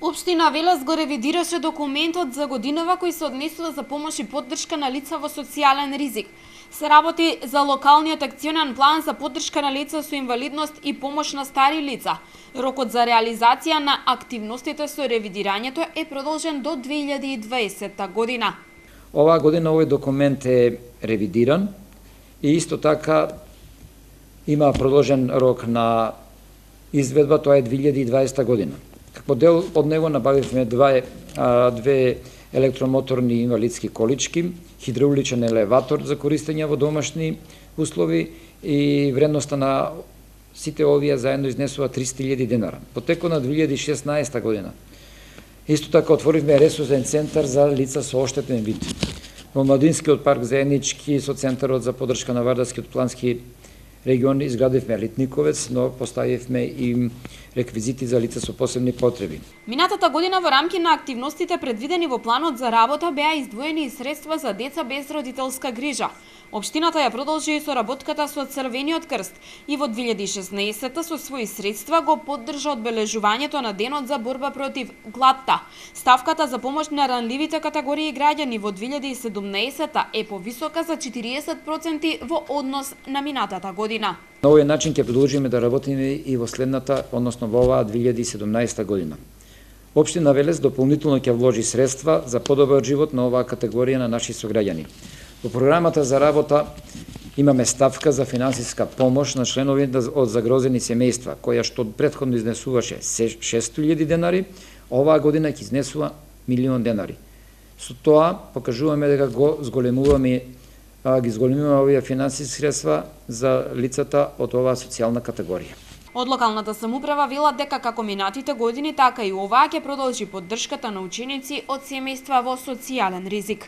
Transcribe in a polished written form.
Општина Велес го ревидираше документот за годинава кој се однесува за помош и поддршка на лица во социјален ризик. Се работи за локалниот акционен план за поддршка на лица со инвалидност и помош на стари лица. Рокот за реализација на активностите со ревидирањето е продолжен до 2020 година. Оваа година овој документ е ревидиран и исто така има продолжен рок на изведба, тоа е 2020 година. Како дел од него набавивме две електромоторни инвалидски колички, хидрауличен елеватор за користење во домашни услови и вредноста на сите овие заедно изнесува 300.000 денара. По текот на 2016 година исто така отворивме ресурсен центар за лица со оштетен вид. Во Младинскиот парк заеднички со Центарот за поддршка на Вардарскиот плански регион изградивме литниковец, но поставивме и реквизити за лица со посебни потреби. Минатата година во рамки на активностите предвидени во планот за работа беа издвоени и средства за деца без родителска грижа. Општината ја продолжи и соработката со Црвениот крст и во 2016 со своји средства го поддржа одбележувањето на денот за борба против гладта. Ставката за помош на ранливите категории граѓани во 2017 е повисока за 40% во однос на минатата година. На овој начин ќе продолжиме да работиме и во следната, односно во оваа 2017 година. Општина Велес дополнително ќе вложи средства за подобар живот на оваа категорија на наши сограѓани. Во програмата за работа имаме ставка за финансиска помош на членовите од загрозени семејства, која што претходно изнесуваше 600.000 денари, оваа година ќе изнесува 1.000.000 денари. Со тоа покажуваме дека ги зголемуваме овие финансиски средства за лицата од оваа социјална категорија. Од локалната самоуправа велат дека како минатите години, така и оваа ќе продолжи поддршката на ученици од семејства во социјален ризик.